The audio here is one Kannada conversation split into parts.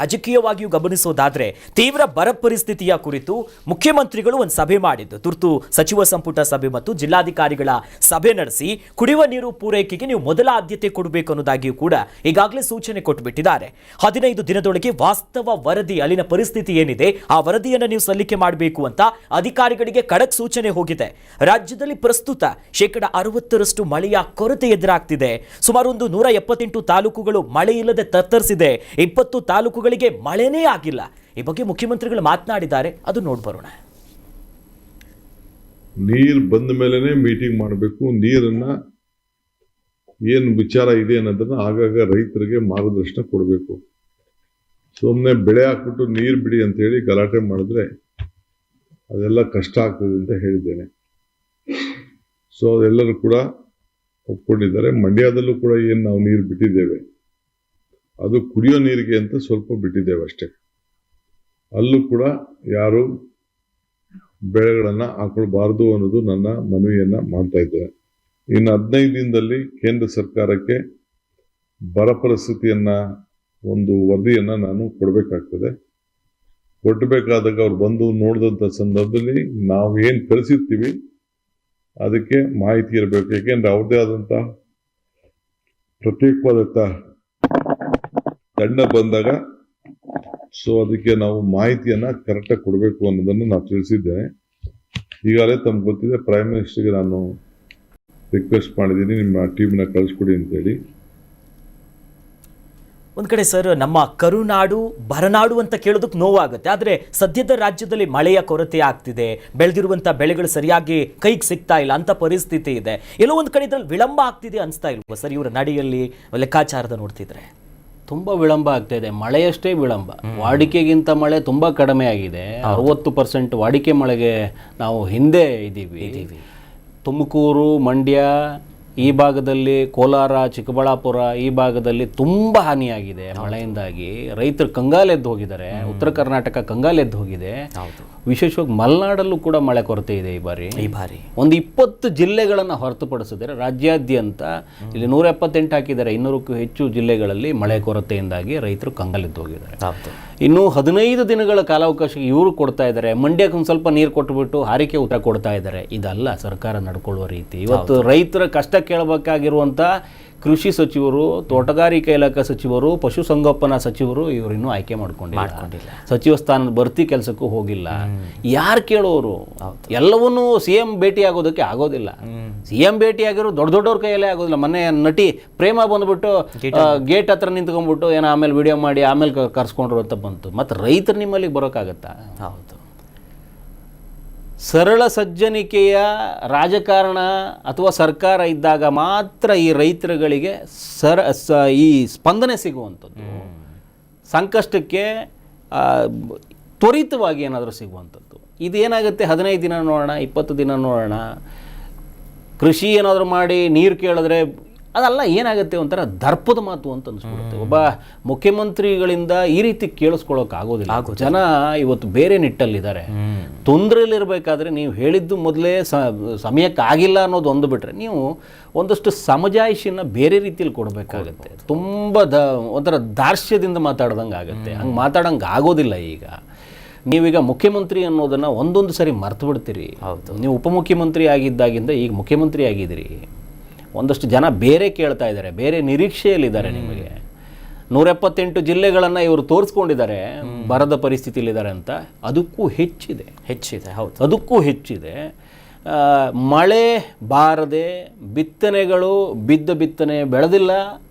ರಾಜಕೀಯವಾಗಿಯೂ ಗಮನಿಸೋದಾದ್ರೆ ತೀವ್ರ ಬರ ಪರಿಸ್ಥಿತಿಯ ಕುರಿತು ಮುಖ್ಯಮಂತ್ರಿಗಳು ಒಂದು ಸಭೆ ಮಾಡಿದ್ದು, ತುರ್ತು ಸಚಿವ ಸಂಪುಟ ಸಭೆ ಮತ್ತು ಜಿಲ್ಲಾಧಿಕಾರಿಗಳ ಸಭೆ ನಡೆಸಿ ಕುಡಿಯುವ ನೀರು ಪೂರೈಕೆಗೆ ನೀವು ಮೊದಲ ಆದ್ಯತೆ ಕೊಡಬೇಕು ಅನ್ನೋದಾಗಿಯೂ ಕೂಡ ಈಗಾಗಲೇ ಸೂಚನೆ ಕೊಟ್ಟುಬಿಟ್ಟಿದ್ದಾರೆ. 15 ದಿನದೊಳಗೆ ವಾಸ್ತವ ವರದಿ, ಅಲ್ಲಿನ ಪರಿಸ್ಥಿತಿ ಏನಿದೆ ಆ ವರದಿಯನ್ನು ನೀವು ಸಲ್ಲಿಕೆ ಮಾಡಬೇಕು ಅಂತ ಅಧಿಕಾರಿಗಳಿಗೆ ಖಡಕ್ ಸೂಚನೆ ಹೋಗಿದೆ. ರಾಜ್ಯದಲ್ಲಿ ಪ್ರಸ್ತುತ 60% ಮಳೆಯ ಕೊರತೆ ಎದುರಾಗ್ತಿದೆ. ಸುಮಾರು 178 ತಾಲೂಕುಗಳು ಮಳೆ ಇಲ್ಲದೆ ತತ್ತರಿಸಿದೆ. 20 ತಾಲೂಕುಗಳಿಗೆ ಮಳೆನೇ ಆಗಿಲ್ಲ. ಈ ಬಗ್ಗೆ ಮುಖ್ಯಮಂತ್ರಿಗಳು ಮಾತನಾಡಿದ್ದಾರೆ, ಅದು ನೋಡ್ಬರೋಣ. ನೀರು ಬಂದ ಮೇಲೆನೆ ಮೀಟಿಂಗ್ ಮಾಡಬೇಕು. ನೀರನ್ನ ಏನು ವಿಚಾರ ಇದೆ ಅನ್ನೋದನ್ನ ಆಗಾಗ ರೈತರಿಗೆ ಮಾರ್ಗದರ್ಶನ ಕೊಡಬೇಕು. ಸುಮ್ಮನೆ ಬೆಳೆ ಹಾಕ್ಬಿಟ್ಟು ನೀರು ಬಿಡಿ ಅಂತ ಹೇಳಿ ಗಲಾಟೆ ಮಾಡಿದ್ರೆ ಅದೆಲ್ಲ ಕಷ್ಟ ಆಗ್ತದೆ ಅಂತ ಹೇಳಿದ್ದೇನೆ. ಸೊ ಅದೆಲ್ಲರೂ ಕೂಡ ಒಪ್ಕೊಂಡಿದ್ದಾರೆ. ಮಂಡ್ಯದಲ್ಲೂ ಕೂಡ ಏನು ನಾವು ನೀರು ಬಿಟ್ಟಿದ್ದೇವೆ ಅದು ಕುಡಿಯೋ ನೀರಿಗೆ ಅಂತ ಸ್ವಲ್ಪ ಬಿಟ್ಟಿದ್ದೇವೆ ಅಷ್ಟೇ. ಅಲ್ಲೂ ಕೂಡ ಯಾರು ಬೆಳೆಗಳನ್ನ ಹಾಕೊಳ್ಬಾರ್ದು ಅನ್ನೋದು ನನ್ನ ಮನವಿಯನ್ನ ಮಾಡ್ತಾ ಇದ್ದೇನೆ. ಇನ್ನು 15 ದಿನದಲ್ಲಿ ಕೇಂದ್ರ ಸರ್ಕಾರಕ್ಕೆ ಬರ ಪರಿಸ್ಥಿತಿಯನ್ನ ಒಂದು ವರದಿಯನ್ನ ನಾನು ಕೊಡಬೇಕಾಗ್ತದೆ. ಕೊಟ್ಟಬೇಕಾದಾಗ ಅವ್ರು ಬಂದು ನೋಡಿದಂಥ ಸಂದರ್ಭದಲ್ಲಿ ನಾವು ಏನು ಕಳಿಸಿರ್ತೀವಿ ಅದಕ್ಕೆ ಮಾಹಿತಿ ಇರಬೇಕು. ಯಾಕೆಂದ್ರೆ ಅವ್ರದ್ದೇ ಆದಂಥ ಪ್ರತ್ಯೇಕವಾದಂಥ ತಂಡ ಬಂದಾಗ ಸೊ ಅದಕ್ಕೆ ನಾವು ಮಾಹಿತಿಯನ್ನ ಕರೆಕ್ಟಾಗಿ ಕೊಡಬೇಕು ಅನ್ನೋದನ್ನು ನಾವು ತಿಳಿಸಿದ್ದೇನೆ. ಈಗಾಗಲೇ ತಮ್ಗೆ ಗೊತ್ತಿದೆ, ಪ್ರೈಮ್ ಮಿನಿಸ್ಟರ್ಗೆ ನಾನು ರಿಕ್ವೆಸ್ಟ್ ಮಾಡಿದ್ದೀನಿ, ನಿಮ್ಮ ಟೀಮ್ನ ಕಳಿಸ್ಕೊಡಿ ಅಂತೇಳಿ. ಒಂದ್ ಕಡೆ ಸರ್, ನಮ್ಮ ಕರುನಾಡು ಬರನಾಡು ಅಂತ ಕೇಳೋದಕ್ಕೆ ನೋವಾಗುತ್ತೆ. ಆದರೆ ಸದ್ಯದ ರಾಜ್ಯದಲ್ಲಿ ಮಳೆಯ ಕೊರತೆ ಆಗ್ತಿದೆ, ಬೆಳೆದಿರುವಂಥ ಬೆಳೆಗಳು ಸರಿಯಾಗಿ ಕೈಗೆ ಸಿಗ್ತಾ ಇಲ್ಲ ಅಂತ ಪರಿಸ್ಥಿತಿ ಇದೆ. ಎಲ್ಲೋ ಒಂದು ಕಡೆ ಇದ್ರಲ್ಲಿ ವಿಳಂಬ ಆಗ್ತಿದೆ ಅನಿಸ್ತಾ ಇಲ್ವಾ ಸರ್? ಇವರ ನಡೆಯಲ್ಲಿ ಲೆಕ್ಕಾಚಾರದ ನೋಡ್ತಿದ್ರೆ ತುಂಬ ವಿಳಂಬ ಆಗ್ತಾ ಇದೆ. ಮಳೆಯಷ್ಟೇ ವಿಳಂಬ, ವಾಡಿಕೆಗಿಂತ ಮಳೆ ತುಂಬ ಕಡಿಮೆ ಆಗಿದೆ. 60% ವಾಡಿಕೆ ಮಳೆಗೆ ನಾವು ಹಿಂದೆ ಇದ್ದೀವಿ. ತುಮಕೂರು, ಮಂಡ್ಯ ಈ ಭಾಗದಲ್ಲಿ, ಕೋಲಾರ, ಚಿಕ್ಕಬಳ್ಳಾಪುರ ಈ ಭಾಗದಲ್ಲಿ ತುಂಬ ಹಾನಿಯಾಗಿದೆ ಮಳೆಯಿಂದಾಗಿ. ರೈತರು ಕಂಗಾಲೆದ್ದು ಹೋಗಿದ್ದಾರೆ. ಉತ್ತರ ಕರ್ನಾಟಕ ಕಂಗಾಲೆದ್ದು ಹೋಗಿದೆ. ವಿಶೇಷವಾಗಿ ಮಲೆನಾಡಲ್ಲೂ ಕೂಡ ಮಳೆ ಕೊರತೆ ಇದೆ ಈ ಬಾರಿ. ಒಂದು 20 ಜಿಲ್ಲೆಗಳನ್ನು ಹೊರತುಪಡಿಸಿದರೆ ರಾಜ್ಯಾದ್ಯಂತ ಇಲ್ಲಿ 178 ಹಾಕಿದ್ದಾರೆ. 200ಕ್ಕೂ ಹೆಚ್ಚು ಜಿಲ್ಲೆಗಳಲ್ಲಿ ಮಳೆ ಕೊರತೆಯಿಂದಾಗಿ ರೈತರು ಕಂಗಾಲೆದ್ದು ಹೋಗಿದ್ದಾರೆ. ಇನ್ನು 15 ದಿನಗಳ ಕಾಲಾವಕಾಶ ಇವರು ಕೊಡ್ತಾ ಇದ್ದಾರೆ. ಮಂಡ್ಯಕ್ಕೆ ಒಂದು ಸ್ವಲ್ಪ ನೀರು ಕೊಟ್ಟುಬಿಟ್ಟು ಹಾರಿಕೆ ಊಟ ಕೊಡ್ತಾ ಇದ್ದಾರೆ. ಇದಲ್ಲ ಸರ್ಕಾರ ನಡ್ಕೊಳ್ಳುವ ರೀತಿ. ಇವತ್ತು ರೈತರ ಕಷ್ಟ ಕೇಳಬೇಕಾಗಿರುವಂಥ ಕೃಷಿ ಸಚಿವರು, ತೋಟಗಾರಿಕೆ ಇಲಾಖೆ ಸಚಿವರು, ಪಶುಸಂಗೋಪನಾ ಸಚಿವರು ಇವರಿನ್ನೂ ಆಯ್ಕೆ ಮಾಡ್ಕೊಂಡಿಲ್ಲ. ಸಚಿವ ಸ್ಥಾನದ ಭರ್ತಿ ಕೆಲಸಕ್ಕೂ ಹೋಗಿಲ್ಲ. ಯಾರು ಕೇಳೋರು? ಎಲ್ಲವನ್ನೂ CM ಭೇಟಿ ಆಗೋದಕ್ಕೆ ಆಗೋದಿಲ್ಲ. CM ಭೇಟಿ ಆಗಿರೋ ದೊಡ್ಡವ್ರ ಕೈಯಲ್ಲೇ ಆಗೋದಿಲ್ಲ. ಮೊನ್ನೆ ನಟಿ ಪ್ರೇಮ ಬಂದ್ಬಿಟ್ಟು ಗೇಟ್ ಹತ್ರ ನಿಂತ್ಕೊಂಡ್ಬಿಟ್ಟು ಏನೋ ಆಮೇಲೆ ವಿಡಿಯೋ ಮಾಡಿ ಆಮೇಲೆ ಕರ್ಸ್ಕೊಂಡ್ರು ಅಂತ ಬಂತು. ಮತ್ತು ರೈತರು ನಿಮ್ಮಲ್ಲಿಗೆ ಬರೋಕ್ಕಾಗತ್ತಾ? ಹೌದು. ಸರಳ ಸಜ್ಜನಿಕೆಯ ರಾಜಕಾರಣ ಅಥವಾ ಸರ್ಕಾರ ಇದ್ದಾಗ ಮಾತ್ರ ಈ ರೈತರುಗಳಿಗೆ ಈ ಸ್ಪಂದನೆ ಸಿಗುವಂಥದ್ದು, ಸಂಕಷ್ಟಕ್ಕೆ ತ್ವರಿತವಾಗಿ ಏನಾದರೂ ಸಿಗುವಂಥದ್ದು. ಇದೇನಾಗುತ್ತೆ? 15 ದಿನ ನೋಡೋಣ, 20 ದಿನ ನೋಡೋಣ. ಕೃಷಿ ಏನಾದರೂ ಮಾಡಿ ನೀರು ಕೇಳಿದ್ರೆ ಅದೆಲ್ಲ ಏನಾಗುತ್ತೆ, ಒಂಥರ ದರ್ಪದ ಮಾತು ಅಂತ ಅನಿಸ್ಬಿಡುತ್ತೆ. ಒಬ್ಬ ಮುಖ್ಯಮಂತ್ರಿಗಳಿಂದ ಈ ರೀತಿ ಕೇಳಿಸ್ಕೊಳ್ಳೋಕ್ಕಾಗೋದಿಲ್ಲ. ಜನ ಇವತ್ತು ಬೇರೆ ನಿಟ್ಟಲ್ಲಿದ್ದಾರೆ. ತೊಂದರೆಯಲ್ಲಿರಬೇಕಾದ್ರೆ ನೀವು ಹೇಳಿದ್ದು ಮೊದಲೇ ಸಮಯಕ್ಕೆ ಆಗಿಲ್ಲ ಅನ್ನೋದು ಒಂದು ಬಿಟ್ಟರೆ, ನೀವು ಒಂದಷ್ಟು ಸಮಜಾಯಿಷಿನ ಬೇರೆ ರೀತಿಯಲ್ಲಿ ಕೊಡಬೇಕಾಗತ್ತೆ. ತುಂಬ ಒಂಥರ ದಾರ್ಶ್ಯದಿಂದ ಮಾತಾಡ್ದಂಗೆ ಆಗುತ್ತೆ. ಹಂಗೆ ಮಾತಾಡೋಂಗೆ ಆಗೋದಿಲ್ಲ. ಈಗ ನೀವೀಗ ಮುಖ್ಯಮಂತ್ರಿ ಅನ್ನೋದನ್ನು ಒಂದೊಂದು ಸರಿ ಮರ್ತು ಬಿಡ್ತೀರಿ. ನೀವು ಉಪಮುಖ್ಯಮಂತ್ರಿ ಆಗಿದ್ದಾಗಿಂದ ಈಗ ಮುಖ್ಯಮಂತ್ರಿ ಆಗಿದ್ದೀರಿ. ಒಂದಷ್ಟು ಜನ ಬೇರೆ ಕೇಳ್ತಾ ಇದ್ದಾರೆ, ಬೇರೆ ನಿರೀಕ್ಷೆಯಲ್ಲಿದ್ದಾರೆ. ನಿಮಗೆ 178 ಜಿಲ್ಲೆಗಳನ್ನು ಇವರು ತೋರಿಸ್ಕೊಂಡಿದ್ದಾರೆ ಬರದ ಪರಿಸ್ಥಿತಿಯಲ್ಲಿದ್ದಾರೆ ಅಂತ. ಅದಕ್ಕೂ ಹೆಚ್ಚಿದೆ. ಹೌದು, ಅದಕ್ಕೂ ಹೆಚ್ಚಿದೆ. ಮಳೆ ಬಾರದೆ ಬಿತ್ತನೆಗಳು ಬಿತ್ತನೆ ಬೆಳೆದಿಲ್ಲ,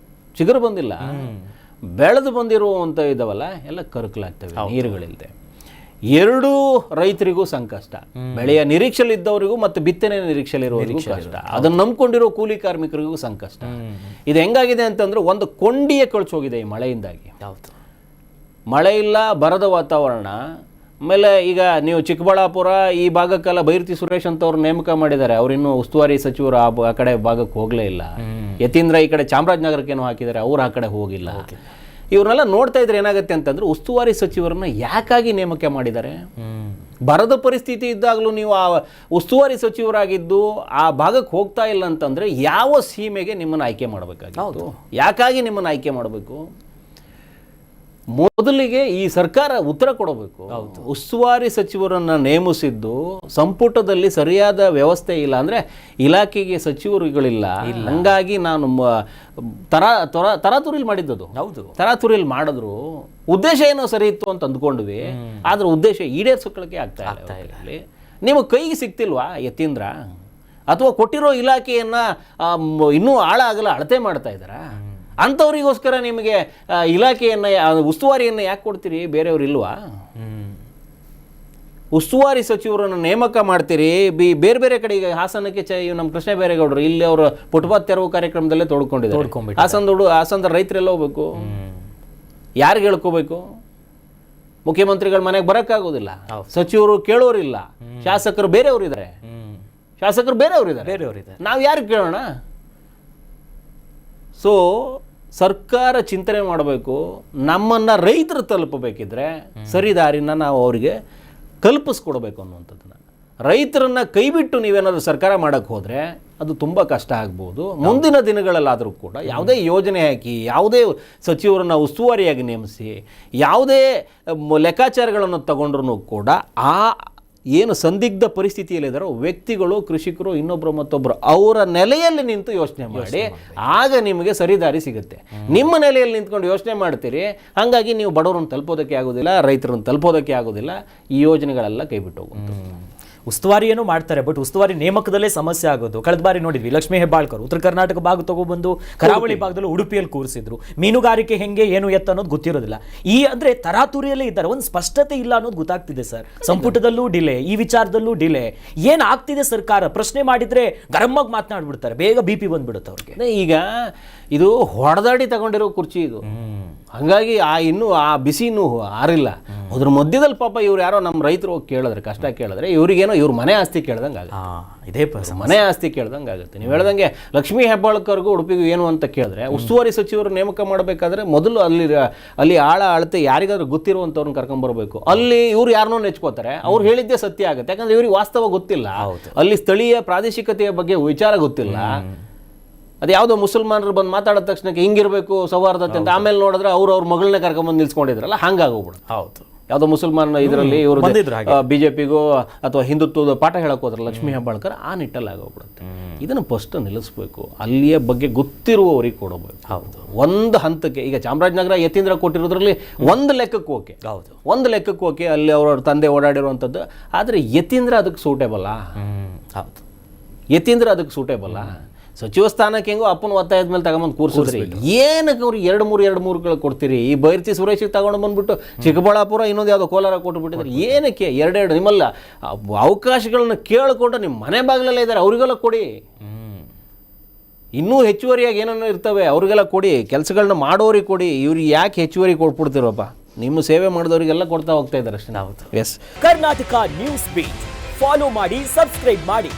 ಚಿಗುರು ಬಂದಿಲ್ಲ. ಬೆಳೆದು ಬಂದಿರುವಂಥ ಇದಾವಲ್ಲ ಎಲ್ಲ ಕರಕಲಾಗ್ತವೆ ನೀರುಗಳಿಲ್ಲದೆ. ಎರಡೂ ರೈತರಿಗೂ ಸಂಕಷ್ಟ. ಬೆಳೆಯ ನಿರೀಕ್ಷೆಯಲ್ಲಿದ್ದವರಿಗೂ ಮತ್ತು ಬಿತ್ತನೆ ನಿರೀಕ್ಷೆಯಲ್ಲಿರೋರಿಗೂ ಕಷ್ಟ. ಅದನ್ನು ನಂಬ್ಕೊಂಡಿರೋ ಕೂಲಿ ಕಾರ್ಮಿಕರಿಗೂ ಸಂಕಷ್ಟ. ಇದು ಹೆಂಗಾಗಿದೆ ಅಂತಂದ್ರೆ ಒಂದು ಕೊಂಡಿಯೇ ಕಳ್ಚೋಗಿದೆ ಈ ಮಳೆಯಿಂದಾಗಿ. ಮಳೆ ಇಲ್ಲ, ಬರದ ವಾತಾವರಣ. ಆಮೇಲೆ ಈಗ ನೀವು ಚಿಕ್ಕಬಳ್ಳಾಪುರ ಈ ಭಾಗಕ್ಕೆಲ್ಲ ಬೈರತಿ ಸುರೇಶ್ ಅಂತ ಅವ್ರು ನೇಮಕ ಮಾಡಿದ್ದಾರೆ. ಅವರಿನ್ನೂ ಉಸ್ತುವಾರಿ ಸಚಿವರು ಆ ಕಡೆ ಭಾಗಕ್ಕೆ ಹೋಗಲೇ ಇಲ್ಲ. ಯತೀಂದ್ರ ಈ ಕಡೆ ಚಾಮರಾಜನಗರಕ್ಕೇನೋ ಹಾಕಿದ್ದಾರೆ, ಅವ್ರು ಆ ಕಡೆ ಹೋಗಿಲ್ಲ. ಇವ್ರನ್ನೆಲ್ಲ ನೋಡ್ತಾ ಇದ್ರೆ ಏನಾಗುತ್ತೆ ಅಂತಂದ್ರೆ, ಉಸ್ತುವಾರಿ ಸಚಿವರನ್ನ ಯಾಕಾಗಿ ನೇಮಕ ಮಾಡಿದ್ದಾರೆ? ಬರದ ಪರಿಸ್ಥಿತಿ ಇದ್ದಾಗಲೂ ನೀವು ಆ ಉಸ್ತುವಾರಿ ಸಚಿವರಾಗಿದ್ದು ಆ ಭಾಗಕ್ಕೆ ಹೋಗ್ತಾ ಇಲ್ಲ ಅಂತಂದರೆ ಯಾವ ಸೀಮೆಗೆ ನಿಮ್ಮನ್ನು ಆಯ್ಕೆ ಮಾಡಬೇಕಾಗಿತ್ತು? ಯಾಕಾಗಿ ನಿಮ್ಮನ್ನು ಆಯ್ಕೆ ಮಾಡಬೇಕು? ಮೊದಲಿಗೆ ಈ ಸರ್ಕಾರ ಉತ್ತರ ಕೊಡಬೇಕು. ಉಸ್ತುವಾರಿ ಸಚಿವರನ್ನ ನೇಮಿಸಿದ್ದು ಸಂಪುಟದಲ್ಲಿ ಸರಿಯಾದ ವ್ಯವಸ್ಥೆ ಇಲ್ಲ, ಅಂದ್ರೆ ಇಲಾಖೆಗೆ ಸಚಿವರುಗಳಿಲ್ಲ, ಹಂಗಾಗಿ ನಾನು ತರಾತುರಿಲ್ ಮಾಡಿದ್ದದು. ಹೌದು, ತರಾತುರಿಲ್ ಮಾಡಿದ್ರು. ಉದ್ದೇಶ ಏನೋ ಸರಿ ಇತ್ತು ಅಂತ ಅಂದ್ಕೊಂಡ್ವಿ, ಆದ್ರೆ ಉದ್ದೇಶ ಈಡೇರಿಸೋಕೆ ಆಗ್ತಾ ಇಲ್ಲ. ನಿಮಗೆ ಕೈಗೆ ಸಿಗ್ತಿಲ್ವಾ ಯತೀಂದ್ರ? ಅಥವಾ ಕೊಟ್ಟಿರೋ ಇಲಾಖೆಯನ್ನ ಇನ್ನೂ ಆಳ ಆಗಲ್ಲ ಅಳತೆ ಮಾಡ್ತಾ ಇದ್ದಾರಾ? ಅಂಥವ್ರಿಗೋಸ್ಕರ ನಿಮಗೆ ಇಲಾಖೆಯನ್ನು ಉಸ್ತುವಾರಿಯನ್ನು ಯಾಕೆ ಕೊಡ್ತೀರಿ? ಬೇರೆಯವ್ರು ಇಲ್ವಾ? ಉಸ್ತುವಾರಿ ಸಚಿವರನ್ನು ನೇಮಕ ಮಾಡ್ತೀರಿ, ಬೇರೆ ಬೇರೆ ಕಡೆ. ಈಗ ಹಾಸನಕ್ಕೆ ನಮ್ಮ ಕೃಷ್ಣ ಬೈರೇಗೌಡರು ಇಲ್ಲಿ ಅವರು ಫುಟ್ಪಾತ್ ತೆರವು ಕಾರ್ಯಕ್ರಮದಲ್ಲೇ ತೊಡ್ಕೊಂಡಿದ್ದಾರೆ. ಹಾಸನದ ರೈತರೆಲ್ಲ ಹೋಗ್ಬೇಕು, ಯಾರಿಗೆ ಹೇಳ್ಕೋಬೇಕು? ಮುಖ್ಯಮಂತ್ರಿಗಳ ಮನೆಗೆ ಬರೋಕ್ಕಾಗೋದಿಲ್ಲ, ಸಚಿವರು ಕೇಳೋರಿಲ್ಲ, ಶಾಸಕರು ಬೇರೆಯವರಿದ್ದಾರೆ, ನಾವು ಯಾರಿಗೆ ಕೇಳೋಣ? ಸೊ ಸರ್ಕಾರ ಚಿಂತನೆ ಮಾಡಬೇಕು. ನಮ್ಮನ್ನು ರೈತರು ತಲುಪಬೇಕಿದ್ರೆ ಸರಿದಾರಿನ ನಾವು ಅವರಿಗೆ ಕಲ್ಪಿಸ್ಕೊಡ್ಬೇಕು ಅನ್ನುವಂಥದ್ದನ್ನು. ರೈತರನ್ನ ಕೈಬಿಟ್ಟು ನೀವೇನಾದರೂ ಸರ್ಕಾರ ಮಾಡೋಕ್ಕೆ ಹೋದರೆ ಅದು ತುಂಬ ಕಷ್ಟ ಆಗ್ಬೋದು. ಮುಂದಿನ ದಿನಗಳಲ್ಲಾದರೂ ಕೂಡ ಯಾವುದೇ ಯೋಜನೆ ಹಾಕಿ, ಯಾವುದೇ ಸಚಿವರನ್ನು ಉಸ್ತುವಾರಿಯಾಗಿ ನೇಮಿಸಿ, ಯಾವುದೇ ಲೆಕ್ಕಾಚಾರಗಳನ್ನು ತಗೊಂಡ್ರೂ ಕೂಡ ಆ ಏನು ಸಂದಿಗ್ಧ ಪರಿಸ್ಥಿತಿಯಲ್ಲಿದ್ದಾರೋ ವ್ಯಕ್ತಿಗಳು, ಕೃಷಿಕರು, ಇನ್ನೊಬ್ಬರು ಮತ್ತೊಬ್ಬರು ಅವರ ನೆಲೆಯಲ್ಲಿ ನಿಂತು ಯೋಚನೆ ಮಾಡಿ, ಆಗ ನಿಮಗೆ ಸರಿದಾರಿ ಸಿಗುತ್ತೆ. ನಿಮ್ಮ ನೆಲೆಯಲ್ಲಿ ನಿಂತ್ಕೊಂಡು ಯೋಚನೆ ಮಾಡ್ತೀರಿ, ಹಾಗಾಗಿ ನೀವು ಬಡವರನ್ನು ತಲುಪೋದಕ್ಕೆ ಆಗೋದಿಲ್ಲ, ರೈತರನ್ನು ತಲುಪೋದಕ್ಕೆ ಆಗೋದಿಲ್ಲ. ಈ ಯೋಜನೆಗಳೆಲ್ಲ ಕೈಬಿಟ್ಟು ಹೋಗುತ್ತೆ. ಉಸ್ತುವಾರಿ ಏನೋ ಮಾಡ್ತಾರೆ, ಬಟ್ ಉಸ್ತುವಾರಿ ನೇಮಕದಲ್ಲೇ ಸಮಸ್ಯೆ ಆಗೋದು. ಕಳೆದ ಬಾರಿ ನೋಡಿದ್ವಿ, ಲಕ್ಷ್ಮೀ ಹೆಬ್ಬಾಳ್ಕರ್ ಉತ್ತರ ಕರ್ನಾಟಕ ಭಾಗ ತಗೊಬಂದು ಕರಾವಳಿ ಭಾಗದಲ್ಲಿ ಉಡುಪಿಯಲ್ಲಿ ಕೂರಿಸಿದ್ರು. ಮೀನುಗಾರಿಕೆ ಹೆಂಗೆ ಏನು ಎತ್ತ ಅನ್ನೋದು ಗೊತ್ತಿರೋದಿಲ್ಲ. ಅಂದ್ರೆ ತರಾತುರಿಯಲ್ಲೇ ಇದ್ದಾರೆ, ಒಂದು ಸ್ಪಷ್ಟತೆ ಇಲ್ಲ ಅನ್ನೋದು ಗೊತ್ತಾಗ್ತಿದೆ ಸರ್. ಸಂಪುಟದಲ್ಲೂ ಡಿಲೇ, ಈ ವಿಚಾರದಲ್ಲೂ ಡಿಲೇ. ಏನ್ ಆಗ್ತಿದೆ? ಸರ್ಕಾರ ಪ್ರಶ್ನೆ ಮಾಡಿದ್ರೆ ಗರಮ್ಮಾಗಿ ಮಾತನಾಡ್ಬಿಡ್ತಾರೆ, ಬೇಗ BP ಬಂದ್ಬಿಡುತ್ತೆ ಅವ್ರಿಗೆ. ಈಗ ಇದು ಹೊಡೆದಾಡಿ ತಗೊಂಡಿರೋ ಕುರ್ಚಿ ಇದು, ಹಂಗಾಗಿ ಇನ್ನೂ ಆ ಬಿಸಿ ಇನ್ನೂ ಆರಿಲ್ಲ. ಅದ್ರ ಮಧ್ಯದಲ್ಲಿ ಪಾಪ ಇವ್ರು ಯಾರೋ ನಮ್ಮ ರೈತರು ಹೋಗಿ ಕೇಳಿದ್ರೆ, ಕಷ್ಟ ಕೇಳಿದ್ರೆ, ಇವ್ರಿಗೇನೋ ಇವ್ರ ಮನೆ ಆಸ್ತಿ ಕೇಳ್ದಂಗೆ ಆಗುತ್ತೆ. ಮನೆ ಆಸ್ತಿ ಕೇಳ್ದಂಗೆ ಆಗುತ್ತೆ. ನೀವು ಹೇಳ್ದಂಗೆ ಲಕ್ಷ್ಮೀ ಹೆಬ್ಬಾಳ್ಕರ್ಗೂ ಉಡುಪಿಗೂ ಏನು ಅಂತ ಕೇಳಿದ್ರೆ, ಉಸ್ತುವಾರಿ ಸಚಿವರು ನೇಮಕ ಮಾಡಬೇಕಾದ್ರೆ ಮೊದಲು ಅಲ್ಲಿ ಆಳ ಅಳತೆ ಯಾರಿಗಾದ್ರೂ ಗೊತ್ತಿರುವಂಥವ್ರನ್ನ ಕರ್ಕೊಂಡ್ಬರ್ಬೇಕು. ಅಲ್ಲಿ ಇವ್ರು ಯಾರನ್ನೋ ನೆಚ್ಕೋತಾರೆ, ಅವ್ರು ಹೇಳಿದ್ದೇ ಸತ್ಯ ಆಗುತ್ತೆ. ಯಾಕಂದ್ರೆ ಇವ್ರಿಗೆ ವಾಸ್ತವ ಗೊತ್ತಿಲ್ಲ, ಅಲ್ಲಿ ಸ್ಥಳೀಯ ಪ್ರಾದೇಶಿಕತೆಯ ಬಗ್ಗೆ ವಿಚಾರ ಗೊತ್ತಿಲ್ಲ. ಅದು ಯಾವುದೋ ಮುಸಲ್ಮಾನರು ಬಂದು ಮಾತಾಡಿದ ತಕ್ಷಣಕ್ಕೆ ಹಿಂಗಿರಬೇಕು ಸೌಹಾರ್ದತೆ ಅಂತ, ಆಮೇಲೆ ನೋಡಿದ್ರೆ ಅವ್ರ ಮಗಳನ್ನ ಕರ್ಕೊಂಡ್ಬಂದು ನಿಲ್ಸ್ಕೊಂಡಿದ್ರಲ್ಲ, ಹಂಗಾಗೋಗ್ಬಿಡುತ್ತೆ. ಹೌದು, ಯಾವುದೋ ಮುಸಲ್ಮಾನ ಇದರಲ್ಲಿ ಇವರು BJPಗೋ ಅಥವಾ ಹಿಂದುತ್ವದ ಪಾಠ ಹೇಳಕ್ ಹೋದ್ರೆ ಲಕ್ಷ್ಮೀ ಹೆಬ್ಬಾಳ್ಕರ್ ಆ ನಿಟ್ಟಲ್ಲಿ ಆಗೋಗ್ಬಿಡುತ್ತೆ. ಇದನ್ನು ಫಸ್ಟ್ ನಿಲ್ಲಿಸ್ಬೇಕು, ಅಲ್ಲಿಯ ಬಗ್ಗೆ ಗೊತ್ತಿರುವವರಿಗೆ ಕೊಡಬೇಕು. ಹೌದು, ಒಂದು ಹಂತಕ್ಕೆ. ಈಗ ಚಾಮರಾಜನಗರ ಯತೀಂದ್ರ ಕೊಟ್ಟಿರೋದ್ರಲ್ಲಿ ಒಂದು ಲೆಕ್ಕಕ್ಕೆ ಓಕೆ, ಹೌದು, ಒಂದು ಲೆಕ್ಕಕ್ಕೆ ಓಕೆ, ಅಲ್ಲಿ ಅವ್ರ ತಂದೆ ಓಡಾಡಿರುವಂಥದ್ದು. ಆದರೆ ಯತೀಂದ್ರ ಅದಕ್ಕೆ ಸೂಟೇಬಲ್ಲ. ಹೌದು, ಯತೀಂದ್ರ ಅದಕ್ಕೆ ಸೂಟೇಬಲ್ಲ. ಸಚಿವ ಸ್ಥಾನಕ್ಕೆ ಹೆಂಗೋ ಅಪ್ಪನ ಒತ್ತಾಯದ ಮೇಲೆ ತಗೊಂಬಂದು ಕೂರಿಸಿದ್ರಿ, ಏನಕ್ಕೆ ಅವ್ರಿಗೆ ಎರಡು ಮೂರುಗಳು ಕೊಡ್ತೀರಿ? ಈ ಬೈರ್ತಿ ಸುರೇಶಿಗೆ ತಗೊಂಡು ಬಂದ್ಬಿಟ್ಟು ಚಿಕ್ಕಬಳ್ಳಾಪುರ ಇನ್ನೊಂದು ಯಾವುದೋ ಕೋಲಾರ ಕೊಟ್ಟುಬಿಟ್ಟಿದ್ರೆ ಏನಕ್ಕೆ? ಎರಡೆರಡು ನಿಮ್ಮಲ್ಲ ಅವಕಾಶಗಳನ್ನ ಕೇಳಿಕೊಂಡು ನಿಮ್ಮ ಮನೆ ಬಾಗಿಲಲ್ಲೇ ಇದ್ದಾರೆ, ಅವ್ರಿಗೆಲ್ಲ ಕೊಡಿ. ಇನ್ನೂ ಹೆಚ್ಚುವರಿಯಾಗಿ ಏನೇನೋ ಇರ್ತವೆ, ಅವ್ರಿಗೆಲ್ಲ ಕೊಡಿ. ಕೆಲಸಗಳನ್ನ ಮಾಡೋರಿಗೆ ಕೊಡಿ. ಇವ್ರಿಗೆ ಯಾಕೆ ಹೆಚ್ಚುವರಿ ಕೊಟ್ಬಿಡ್ತಿರೋಪ್ಪ? ನಿಮ್ಮ ಸೇವೆ ಮಾಡಿದವರಿಗೆಲ್ಲ ಕೊಡ್ತಾ ಹೋಗ್ತಾ ಇದ್ದಾರೆ ಅಷ್ಟೇ. ನಾವು S Karnataka News Beat follow ಮಾಡಿ, ಸಬ್ಸ್ಕ್ರೈಬ್ ಮಾಡಿ.